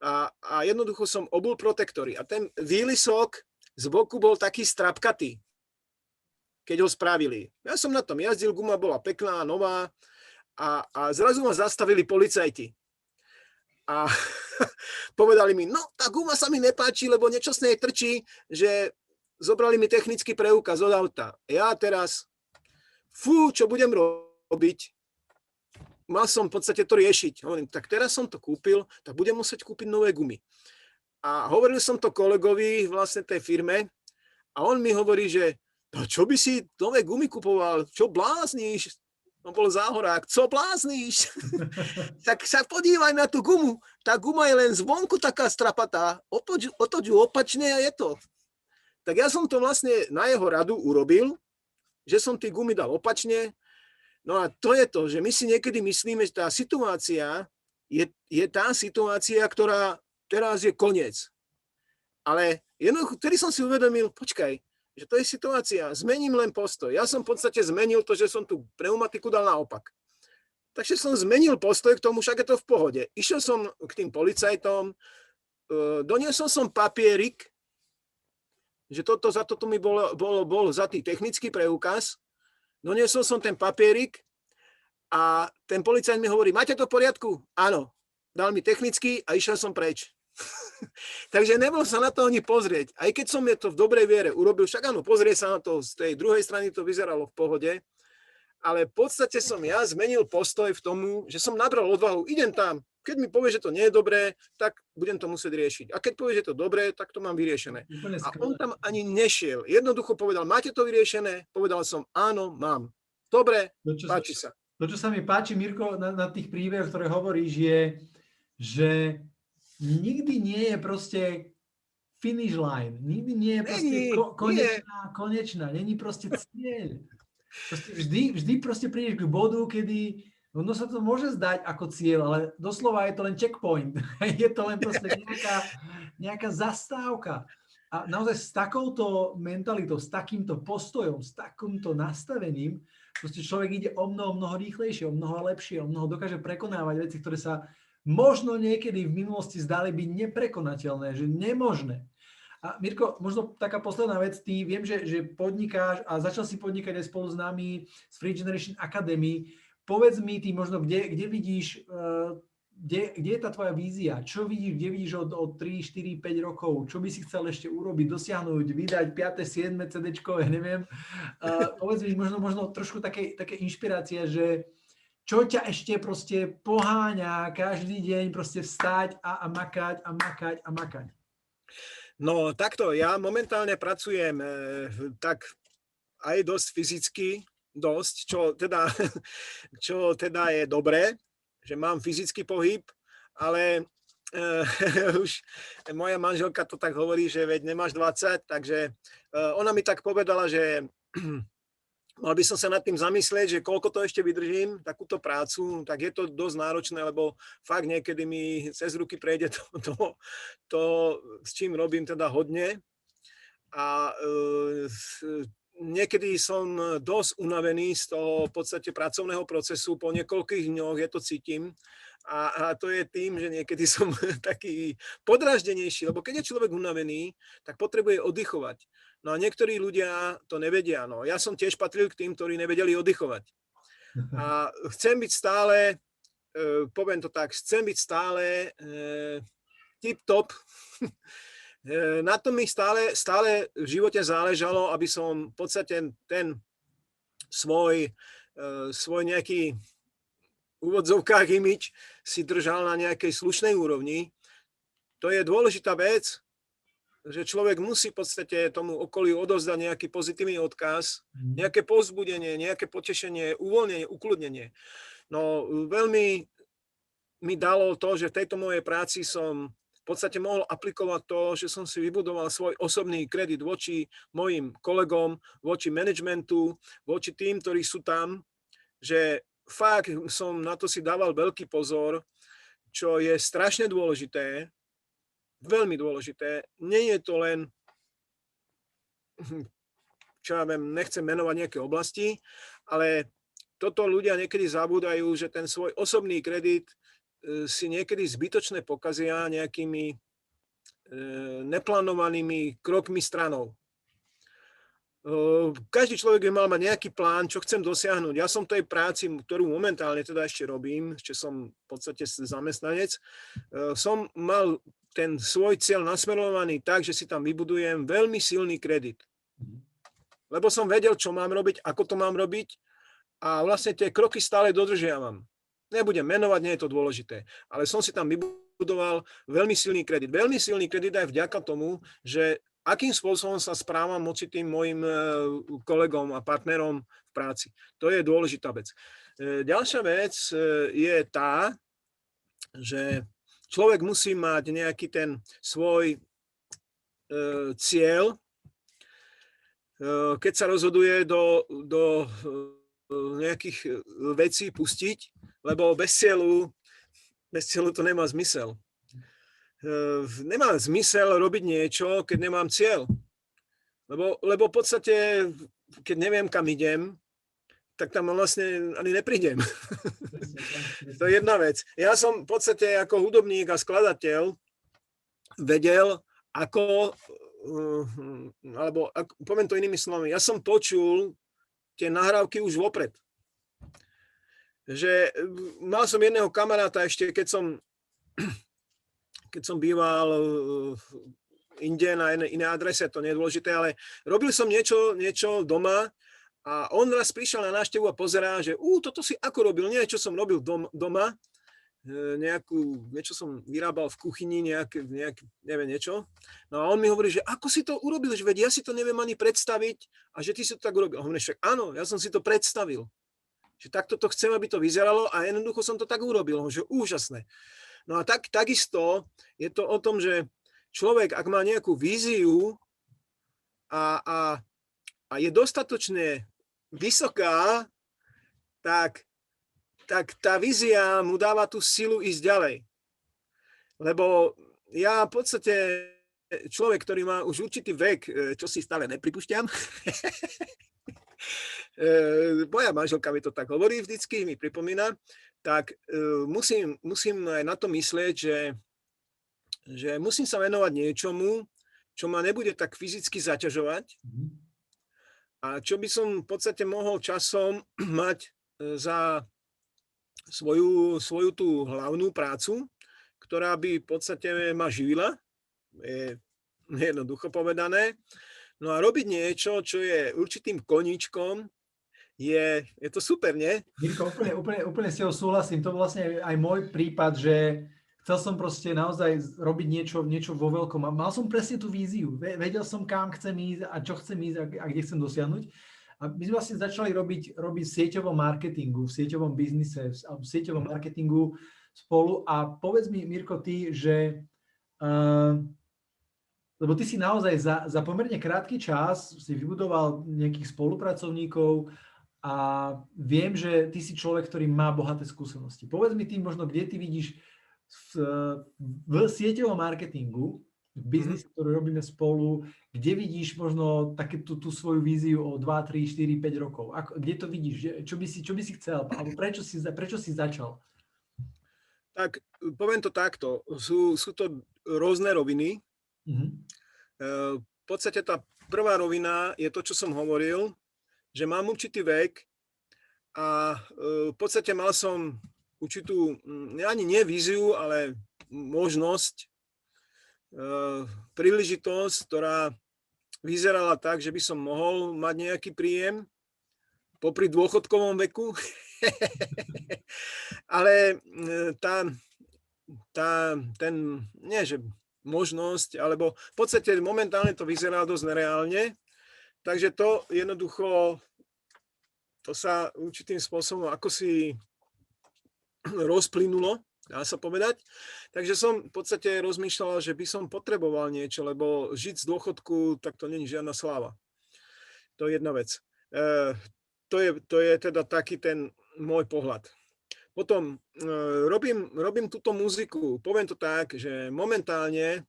a jednoducho som obul protektory. A ten výlisok z boku bol taký strapkatý, keď ho spravili. Ja som na tom jazdil, guma bola pekná, nová a zrazu ma zastavili policajti. A povedali mi, no tá guma sa mi nepáči, lebo nečasne trčí, že zobrali mi technický preukaz od auta. Ja teraz, čo budem robiť? Mal som v podstate to riešiť. Hovorím, tak teraz som to kúpil, tak budem musieť kúpiť nové gumy. A hovoril som to kolegovi vlastne tej firme a on mi hovorí, že čo by si nové gumy kupoval? Čo blázniš? On bol záhorák. Co blázniš? Tak sa podívaj na tú gumu. Tá guma je len zvonku taká strapatá. Otoč ju opačne a je to. Tak ja som to vlastne na jeho radu urobil, že som tie gumy dal opačne. No a to je to, že my si niekedy myslíme, že tá situácia je tá situácia, ktorá teraz je koniec. Ale jednoducho, vtedy som si uvedomil, počkaj, že to je situácia, zmením len postoj. Ja som v podstate zmenil to, že som tú pneumatiku dal naopak. Takže som zmenil postoj k tomu, však je to v pohode. Išiel som k tým policajtom, doniesol som papierik, že za toto mi bol za tý technický preukaz, doniesol som ten papierik a ten policajt mi hovorí, máte to v poriadku? Áno. Dal mi technický a išiel som preč. Takže nebol sa na to ani pozrieť. Aj keď som je to v dobrej viere urobil, však áno, pozrieť sa na to, z tej druhej strany to vyzeralo v pohode, ale v podstate som ja zmenil postoj v tomu, že som nabral odvahu, idem tam. Keď mi povie, že to nie je dobré, tak budem to musieť riešiť. A keď povie, že to dobré, tak to mám vyriešené. A on tam ani nešiel. Jednoducho povedal, máte to vyriešené? Povedal som, áno, mám. Dobre, páči sa. To, čo sa mi páči, Mirko, na tých príbehoch, ktoré hovoríš, je, že nikdy nie je proste finish line. Nikdy nie je proste konečná. Není proste cieľ. Proste vždy proste prídeš k bodu, kedy ono sa to môže zdať ako cieľ, ale doslova je to len checkpoint. Je to len proste nejaká zastávka. A naozaj s takouto mentalitou, s takýmto postojom, s takýmto nastavením, proste človek ide o mnoho rýchlejšie, o mnoho lepšie, o mnoho dokáže prekonávať veci, ktoré sa možno niekedy v minulosti zdali byť neprekonateľné, že nemožné. A Mirko, možno taká posledná vec, ty viem, že podnikáš a začal si podnikať aj spolu s nami z Free Generation Academy. Povedz mi ty možno, kde vidíš, kde je tá tvoja vízia? Čo vidíš, kde vidíš od 3, 4, 5 rokov? Čo by si chcel ešte urobiť, dosiahnuť, vydať 5., 7. CDčko, ja neviem. Povedz mi možno trošku také inšpirácia, že čo ťa ešte proste poháňa každý deň proste vstať a makať. No takto, ja momentálne pracujem tak aj dosť fyzicky, čo teda je dobré, že mám fyzický pohyb, ale už moja manželka to tak hovorí, že veď nemáš 20, takže ona mi tak povedala, že mal by som sa nad tým zamyslieť, že koľko to ešte vydržím, takúto prácu, tak je to dosť náročné, lebo fakt niekedy mi cez ruky prejde to s čím robím teda hodne. A niekedy som dosť unavený z toho v podstate pracovného procesu, po niekoľkých dňoch to cítim. A to je tým, že niekedy som taký podráždenejší, lebo keď je človek unavený, tak potrebuje oddychovať. No a niektorí ľudia to nevedia. No, ja som tiež patril k tým, ktorí nevedeli oddychovať. A chcem byť stále, poviem to tak, tip-top. Na tom mi stále v živote záležalo, aby som v podstate ten svoj nejaký v úvodzovkách imidž si držal na nejakej slušnej úrovni. To je dôležitá vec, že človek musí v podstate tomu okoliu odovzdať nejaký pozitívny odkaz, nejaké povzbudenie, nejaké potešenie, uvoľnenie, ukludnenie. No veľmi mi dalo to, že v tejto mojej práci som v podstate mohol aplikovať to, že som si vybudoval svoj osobný kredit voči mojim kolegom, voči managementu, voči tým, ktorí sú tam, že fakt som na to si dával veľký pozor, čo je strašne dôležité, veľmi dôležité. Nie je to len, čo ja viem, nechcem menovať nejaké oblasti, ale toto ľudia niekedy zabúdajú, že ten svoj osobný kredit si niekedy zbytočne pokazia nejakými neplánovanými krokmi stranou. Každý človek by mal mať nejaký plán, čo chcem dosiahnuť. Ja som tej práci, ktorú momentálne teda ešte robím, ešte som v podstate zamestnanec, som mal ten svoj cieľ nasmerovaný tak, že si tam vybudujem veľmi silný kredit. Lebo som vedel, čo mám robiť, ako to mám robiť a vlastne tie kroky stále dodržiavam. Nebudem menovať, nie je to dôležité, ale som si tam vybudoval veľmi silný kredit. Veľmi silný kredit aj vďaka tomu, že akým spôsobom sa správam voči tým mojim kolegom a partnerom v práci. To je dôležitá vec. Ďalšia vec je tá, že človek musí mať nejaký ten svoj cieľ, keď sa rozhoduje do nejakých vecí pustiť, lebo bez cieľu to nemá zmysel. Nemá zmysel robiť niečo, keď nemám cieľ. Lebo v podstate, keď neviem, kam idem, tak tam vlastne ani neprídem. To je jedna vec. Ja som v podstate ako hudobník a skladateľ vedel, alebo poviem to inými slovami, ja som počul tie nahrávky už vopred. Že mal som jedného kamaráta ešte, keď som býval inde na inej adrese, to nie je dôležité, ale robil som niečo doma a on raz prišiel na návštevu a pozerá, že toto si ako robil, nie čo som robil doma, niečo som vyrábal v kuchyni, neviem niečo. No a on mi hovorí, že ako si to urobil, že veď ja si to neviem ani predstaviť a že ty si to tak urobil. A hovorí, však áno, ja som si to predstavil. Že takto to chcem, aby to vyzeralo a jednoducho som to tak urobil, že úžasné. No a takisto je to o tom, že človek, ak má nejakú víziu a je dostatočne vysoká, tak tá vízia mu dáva tú silu ísť ďalej. Lebo ja v podstate človek, ktorý má už určitý vek, čo si stále nepripúšťam, moja manželka mi to tak hovorí vždycky, mi pripomína, tak musím aj na to myslieť, že musím sa venovať niečomu, čo ma nebude tak fyzicky zaťažovať a čo by som v podstate mohol časom mať za svoju tú hlavnú prácu, ktorá by v podstate ma živila, je jednoducho povedané. No a robiť niečo, čo je určitým koníčkom, je to super, nie? Mirko, úplne s tebou súhlasím. To bol vlastne aj môj prípad, že chcel som proste naozaj robiť niečo vo veľkom. A mal som presne tú víziu. Vedel som, kam chcem ísť a čo chcem ísť a kde chcem dosiahnuť. A my sme vlastne začali robiť v sieťovom marketingu, v sieťovom biznise, v sieťovom marketingu spolu. A povedz mi, Mirko, ty, že... lebo ty si naozaj za pomerne krátky čas si vybudoval nejakých spolupracovníkov a viem, že ty si človek, ktorý má bohaté skúsenosti. Povedz mi tým možno, kde ty vidíš v sieťovom marketingu, v biznise, ktorý robíme spolu, kde vidíš možno tú svoju víziu o 2, 3, 4, 5 rokov? Kde to vidíš? Čo by si chcel? Alebo prečo si začal? Tak poviem to takto. Sú to rôzne roviny. V podstate tá prvá rovina je to, čo som hovoril, že mám určitý vek a v podstate mal som určitú, ani nie víziu, ale možnosť, príležitosť, ktorá vyzerala tak, že by som mohol mať nejaký príjem popri dôchodkovom veku. Ale nie že možnosť, alebo v podstate momentálne to vyzerá dosť nereálne, takže to jednoducho, to sa určitým spôsobom ako si rozplynulo, dá sa povedať. Takže som v podstate rozmýšľal, že by som potreboval niečo, lebo žiť z dôchodku, tak to nie je žiadna sláva. To je jedna vec. To je teda taký ten môj pohľad. Potom robím túto muziku. Poviem to tak, že momentálne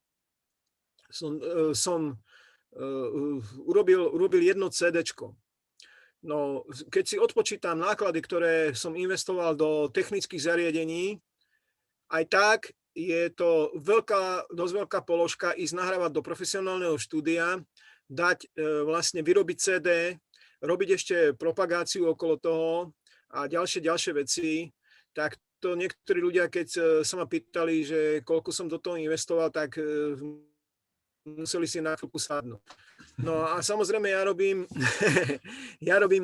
som urobil jedno CDčko. No, keď si odpočítam náklady, ktoré som investoval do technických zariadení, aj tak je to dosť veľká položka ísť nahrávať do profesionálneho štúdia, vlastne vyrobiť CD, robiť ešte propagáciu okolo toho a ďalšie veci. Tak to niektorí ľudia, keď sa ma pýtali, že koľko som do toho investoval, tak museli si na chvíľku sadnúť. No a samozrejme ja robím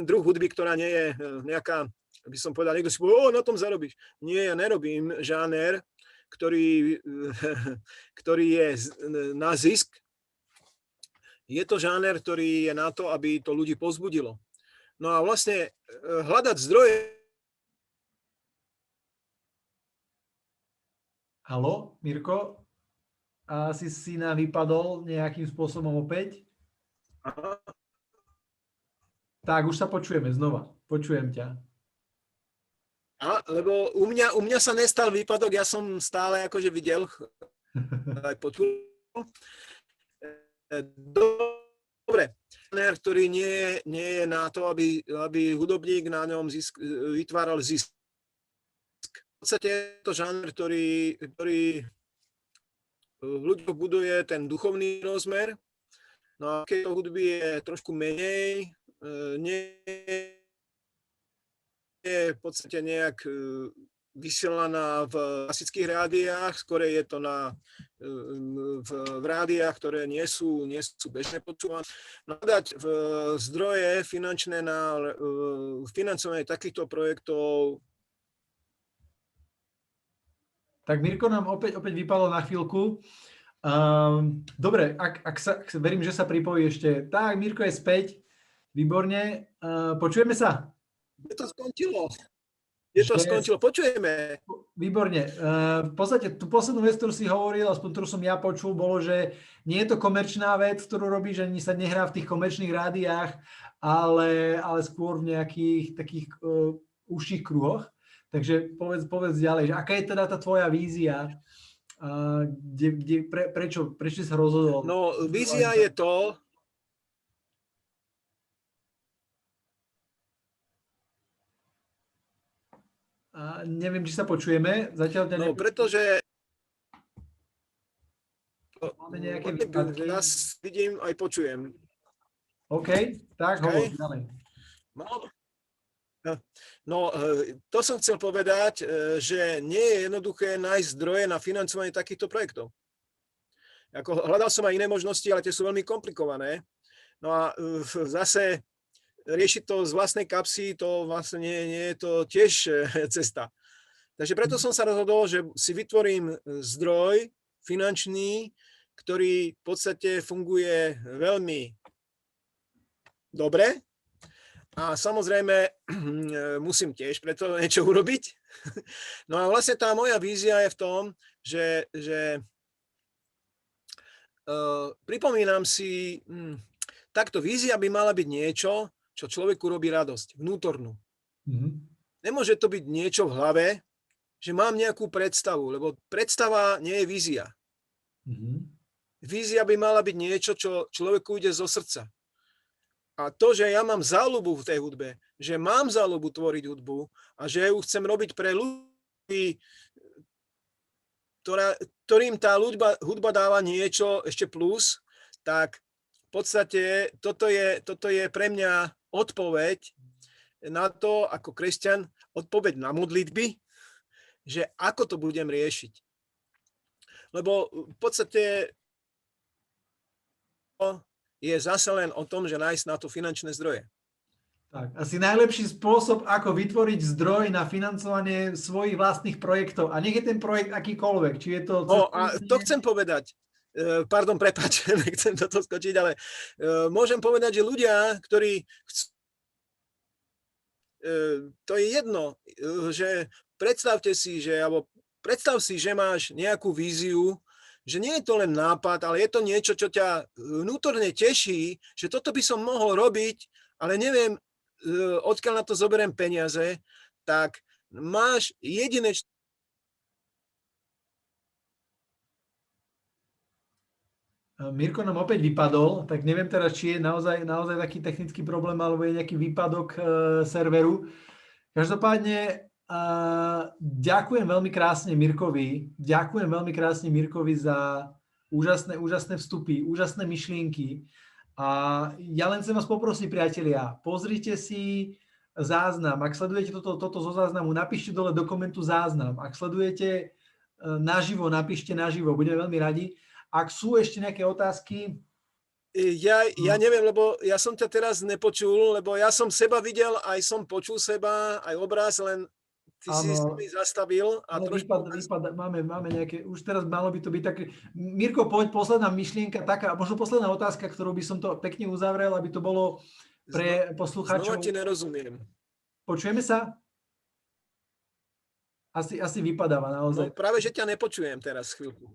druh hudby, ktorá nie je nejaká, by som povedal, niekto si povie, na tom zarobíš. Nie, ja nerobím žáner, ktorý je na zisk. Je to žáner, ktorý je na to, aby to ľudí povzbudilo. No a vlastne hľadať zdroje. Haló, Mirko? Asi si nám vypadol nejakým spôsobom opäť? Aha. Tak, už sa počujeme znova. Počujem ťa. Lebo u mňa sa nestal výpadok, ja som stále akože videl, aj počul. Dobre, žáner, ktorý nie je na to, aby hudobník na ňom vytváral zisk. V podstate je to žáner, ktorý v ľuďoch buduje ten duchovný rozmer. No a keď to hudby je trošku menej, nie je v podstate nejak vysielaná v klasických rádiách, skôr je to v rádiách, ktoré nie sú bežné počúvané. Dať zdroje finančné na financovanie takýchto projektov. Tak Mirko nám opäť vypadol na chvíľku. Dobre, verím, že sa pripojí ešte. Tak, Mirko je späť. Výborne. Počujeme sa? Je to skončilo. Počujeme. Výborne. V podstate tú poslednú vec, ktorú si hovoril, aspoň ktorú som ja počul, bolo, že nie je to komerčná vec, ktorú robíš, že ani sa nehrá v tých komerčných rádiách, ale skôr v nejakých takých užších kruhoch. Takže povedz ďalej, že aká je teda tá tvoja vízia? Prečo sa rozhodol? No, vízia je to, neviem, či sa počujeme. Zatiaľ no, pretože máme nejaké výpadky. Ja vidím, aj počujem. OK, tak hovor ďalej. No, to som chcel povedať, že nie je jednoduché nájsť zdroje na financovanie takýchto projektov. Hľadal som aj iné možnosti, ale tie sú veľmi komplikované. No a zase riešiť to z vlastnej kapsy, to vlastne nie je to tiež cesta. Takže preto som sa rozhodol, že si vytvorím zdroj finančný, ktorý v podstate funguje veľmi dobre. A samozrejme musím tiež preto niečo urobiť. No a vlastne tá moja vízia je v tom, že pripomínam si, takto vízia by mala byť niečo, čo človeku robí radosť, vnútornú. Nemôže to byť niečo v hlave, že mám nejakú predstavu, lebo predstava nie je vízia. Vízia by mala byť niečo, čo človeku ide zo srdca. A to, že ja mám záľubu v tej hudbe, že mám záľubu tvoriť hudbu a že ju chcem robiť pre ľudí, ktorým tá hudba dáva niečo ešte plus, tak v podstate toto je pre mňa odpoveď na to, ako kresťan, odpoveď na modlitby, že ako to budem riešiť. Lebo v podstate je zase len o tom, že nájsť na to finančné zdroje. Tak, asi najlepší spôsob, ako vytvoriť zdroj na financovanie svojich vlastných projektov. A nech je ten projekt akýkoľvek. Či je to... a to chcem povedať. Pardon, prepáč, nechcem toto skočiť, ale môžem povedať, že ľudia, ktorí chcú... To je jedno, že predstav si, že máš nejakú víziu, že nie je to len nápad, ale je to niečo, čo ťa vnútorne teší, že toto by som mohol robiť, ale neviem, odkiaľ na to zoberiem peniaze, tak máš jedinečné... Mirko nám opäť vypadol, tak neviem teraz, či je naozaj taký technický problém, alebo je nejaký výpadok serveru. Každopádne ďakujem veľmi krásne Mirkovi. Ďakujem veľmi krásne Mirkovi za úžasné vstupy, úžasné myšlienky. A ja len chcem vás poprosiť, priatelia, pozrite si záznam. Ak sledujete toto zo záznamu, napíšte dole do komentu záznam. Ak sledujete naživo, napíšte naživo. Budeme veľmi radi. Ak sú ešte nejaké otázky... Ja neviem, lebo ja som ťa teraz nepočul, lebo ja som seba videl, aj som počul seba, aj obraz, len ty si mi zastavil. A máme nejaké, už teraz malo by to byť také... Mirko, poď, posledná myšlienka, taká, možno posledná otázka, ktorú by som to pekne uzavrel, aby to bolo pre poslucháčov. Znova ti nerozumiem. Počujeme sa? Asi vypadáva naozaj. No, práve, že ťa nepočujem teraz chvíľku.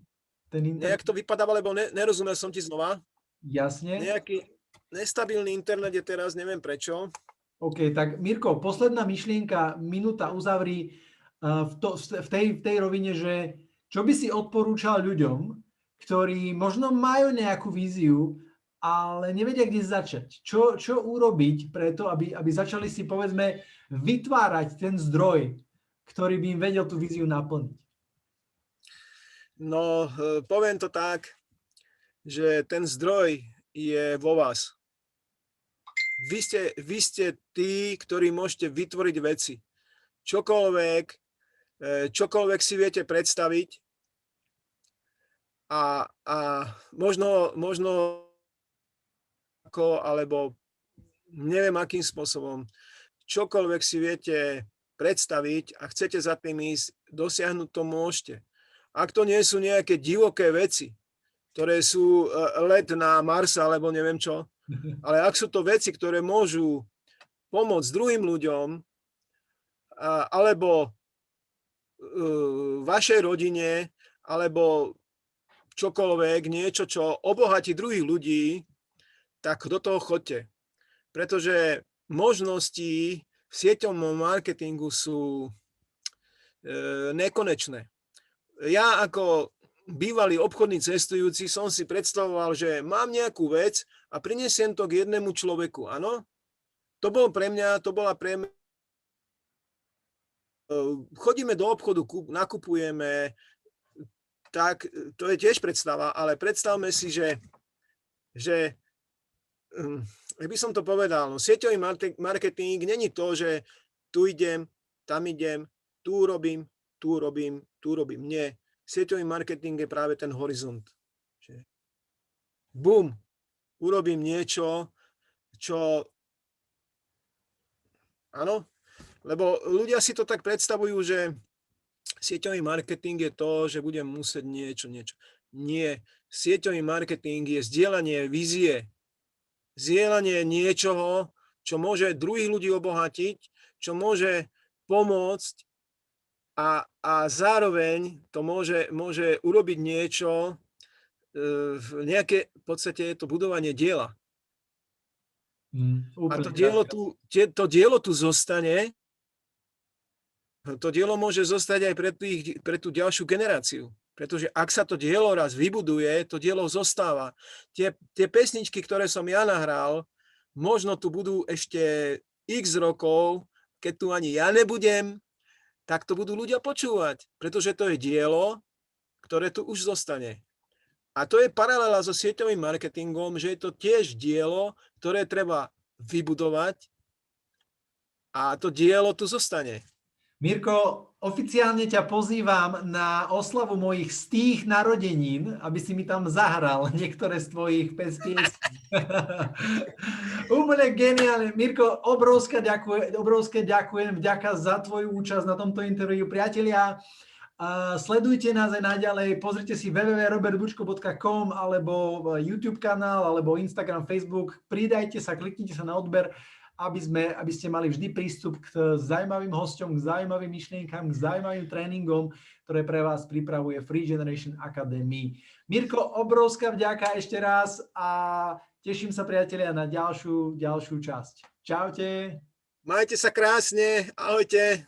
Nejak to vypadáva, lebo nerozumel som ti znova. Jasne. Nejaký nestabilný internet je teraz, neviem prečo. OK, tak Mirko, posledná myšlienka, minúta, uzavri v tej rovine, že čo by si odporúčal ľuďom, ktorí možno majú nejakú víziu, ale nevedia, kde začať. Čo urobiť preto, aby začali si, povedzme, vytvárať ten zdroj, ktorý by im vedel tú víziu naplniť? No, poviem to tak, že ten zdroj je vo vás. Vy ste tí, ktorí môžete vytvoriť veci. Čokoľvek si viete predstaviť a možno ako, alebo neviem akým spôsobom, čokoľvek si viete predstaviť a chcete za tým ísť, dosiahnuť to môžete. Ak to nie sú nejaké divoké veci, ktoré sú let na Mars alebo neviem čo, ale ak sú to veci, ktoré môžu pomôcť druhým ľuďom alebo vašej rodine, alebo čokoľvek, niečo, čo obohatí druhých ľudí, tak do toho choďte. Pretože možnosti v sieťovom marketingu sú nekonečné. Ja ako bývalý obchodný cestujúci som si predstavoval, že mám nejakú vec a prinesiem to k jednému človeku. Áno? To bola pre mňa. Chodíme do obchodu, nakupujeme, tak to je tiež predstava, ale predstavme si, že jak by som to povedal, no, sieťový marketing není to, že tu idem, tam idem, tu robím. Nie. Sieťový marketing je práve ten horizont. Bum, urobím niečo, čo... Áno? Lebo ľudia si to tak predstavujú, že sieťový marketing je to, že budem musieť niečo. Nie. Sieťový marketing je zdieľanie vízie. Zdieľanie niečoho, čo môže druhých ľudí obohatiť, čo môže pomôcť a zároveň to môže urobiť niečo, nejaké, v podstate je to budovanie diela. A to dielo tu zostane. To dielo môže zostať aj pre tú ďalšiu generáciu. Pretože ak sa to dielo raz vybuduje, to dielo zostáva. Tie pesničky, ktoré som ja nahral, možno tu budú ešte x rokov, keď tu ani ja nebudem, tak to budú ľudia počúvať. Pretože to je dielo, ktoré tu už zostane. A to je paralela so sieťovým marketingom, že je to tiež dielo, ktoré treba vybudovať a to dielo tu zostane. Mirko, oficiálne ťa pozývam na oslavu mojich 100 narodenín, aby si mi tam zahral niektoré z tvojich piesní. Úplne geniálne. Mirko, obrovské ďakujem. Vďaka za tvoju účasť na tomto interviu. Priatelia, sledujte nás aj naďalej. Pozrite si www.robertbučko.com alebo YouTube kanál, alebo Instagram, Facebook. Pridajte sa, kliknite sa na odber, aby ste mali vždy prístup k zaujímavým hosťom, k zaujímavým myšlienkam, k zaujímavým tréningom, ktoré pre vás pripravuje Free Generation Academy. Mirko, obrovská vďaka ešte raz a teším sa, priatelia, na ďalšiu časť. Čaute. Majte sa krásne, ahojte.